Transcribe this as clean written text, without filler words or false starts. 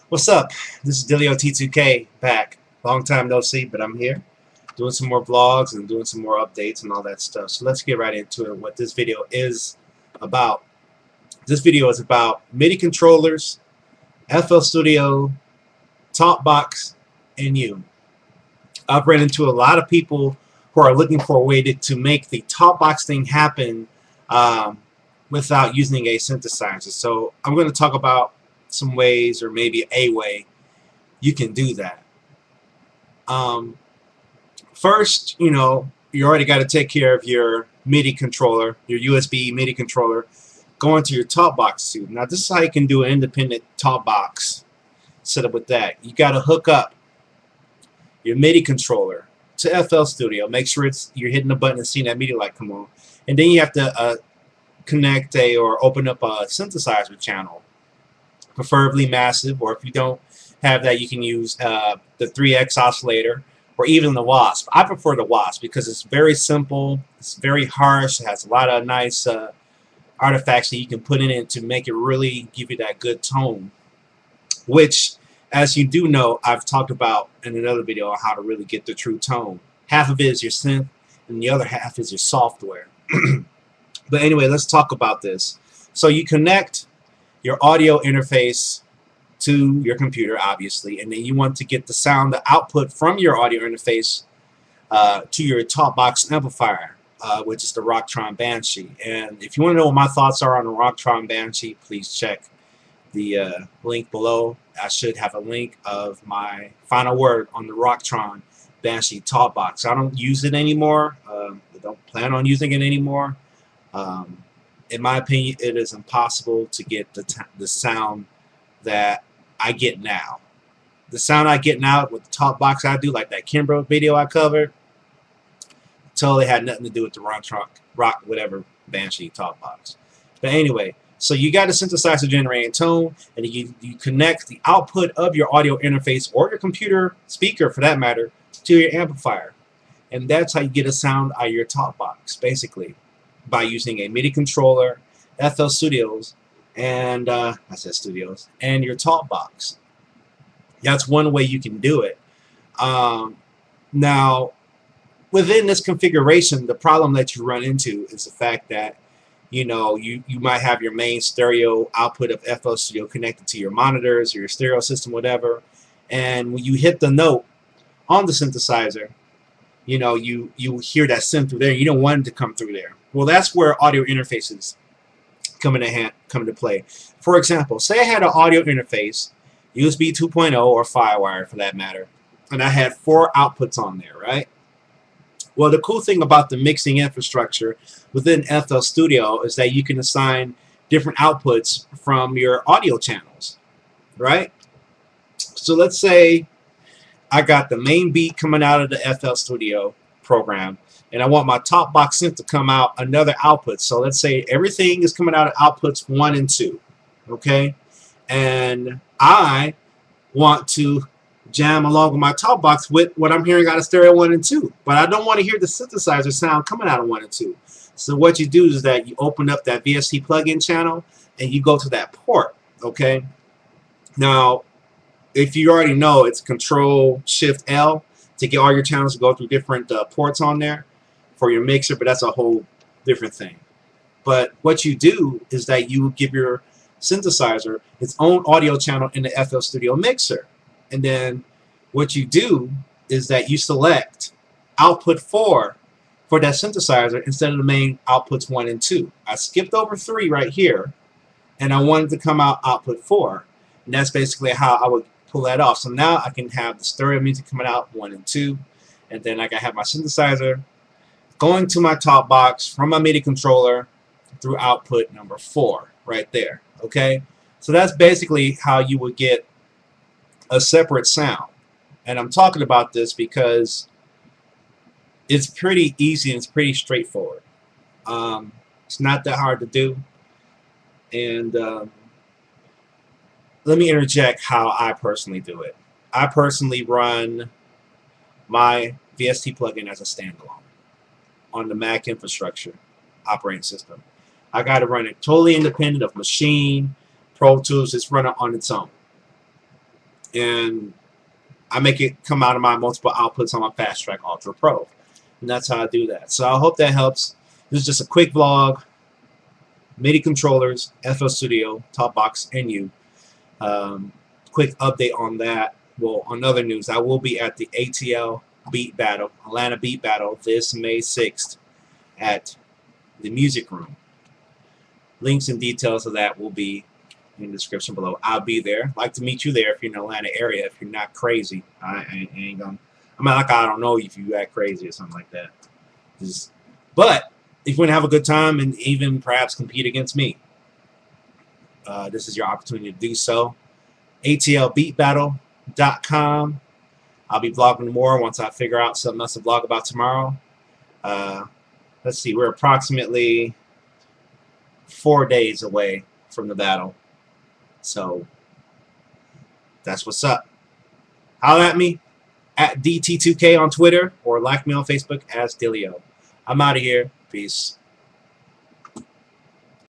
What's up? This is Dilio T2K back. Long time no see, but I'm here doing some more vlogs and doing some more updates and all that stuff. So let's get right into it. What this video is about. This video is about MIDI controllers, FL Studio, Talkbox, and You. I've ran into a lot of people who are looking for a way to make the Talkbox thing happen without using a synthesizer. So I'm going to talk about some ways, or maybe a way you can do that. First, you already got to take care of your MIDI controller, your USB MIDI controller, go into your Talkbox suite. Now this is how you can do an independent Talkbox setup with that. You got to hook up your MIDI controller to FL Studio. Make sure you're hitting the button and seeing that MIDI light come on. And then you have to connect or open up a synthesizer channel, preferably massive, or if you don't have that, you can use the 3X oscillator or even the Wasp. I prefer the Wasp because it's very simple, it's very harsh, it has a lot of nice artifacts that you can put in it to make it really give you that good tone, which, as you do know, I've talked about in another video on how to really get the true tone. Half of it is your synth and the other half is your software. But anyway, let's talk about this. So you connect your audio interface to your computer, obviously, and then you want to get the sound, the output from your audio interface to your Talkbox amplifier, which is the Rocktron Banshee. And if you want to know what my thoughts are on the Rocktron Banshee, please check the link below. I should have a link of my final word on the Rocktron Banshee Talkbox. I don't use it anymore. I don't plan on using it anymore. In my opinion, it is impossible to get the sound that I get now. The sound I get now with the Talkbox I do, like that Kimbrough video I covered, totally had nothing to do with the whatever Banshee Talkbox. But anyway, so you got a synthesizer generating tone, and you connect the output of your audio interface or your computer speaker, for that matter, to your amplifier. And that's how you get a sound out of your Talkbox, basically, by using a MIDI controller, FL Studios, and I said Studios, and your Talkbox. That's one way you can do it. Now, within this configuration, the problem that you run into is the fact that you might have your main stereo output of FL Studio connected to your monitors or your stereo system, whatever, and when you hit the note on the synthesizer, you hear that synth through there. You don't want it to come through there. Well, that's where audio interfaces come into play. For example, say I had an audio interface, USB 2.0 or Firewire for that matter, and I had 4 outputs on there, right? Well, the cool thing about the mixing infrastructure within FL Studio is that you can assign different outputs from your audio channels, right? So let's say I got the main beat coming out of the FL Studio program, and I want my Talkbox synth to come out another output. So let's say everything is coming out of outputs 1 and 2, okay? And I want to jam along with my Talkbox with what I'm hearing out of stereo 1 and 2, but I don't want to hear the synthesizer sound coming out of 1 and 2. So what you do is that you open up that VST plugin channel and you go to that port, okay? Now, if you already know, it's Control-Shift-L to get all your channels to go through different ports on there for your mixer, but that's a whole different thing. But what you do is that you give your synthesizer its own audio channel in the FL Studio mixer. And then what you do is that you select output 4 for that synthesizer instead of the main outputs 1 and 2. I skipped over 3 right here, and I wanted to come out output 4. And that's basically how I would pull that off. So now I can have the stereo music coming out 1 and 2, and then I can have my synthesizer going to my Talkbox from my MIDI controller through output number 4 right there. Okay, so that's basically how you would get a separate sound. And I'm talking about this because it's pretty easy and it's pretty straightforward. It's not that hard to do. And let me interject how I personally do it. I personally run my VST plugin as a standalone on the Mac infrastructure operating system. I got to run it totally independent of Machine, Pro Tools. Just run it on its own. and I make it come out of my multiple outputs on my Fast Track Ultra Pro. And that's how I do that. So I hope that helps. This is just a quick vlog. Midi Controllers, FL Studio, Talkbox and You. Quick update on that. Well, on other news, I will be at the ATL Beat Battle, Atlanta Beat Battle, this May 6th at the Music Room. Links and details of that will be in the description below. I'll be there. Like to meet you there if you're in the Atlanta area. If you're not crazy, I ain't gonna. I'm not like I don't know if you act crazy or something like that. But if you want to have a good time and even perhaps compete against me, this is your opportunity to do so. ATLBeatBattle.com. I'll be vlogging more once I figure out something else to vlog about tomorrow. Let's see, we're approximately 4 days away from the battle. So that's what's up. Holler at me at DT2K on Twitter or like me on Facebook as Dilio. I'm out of here. Peace.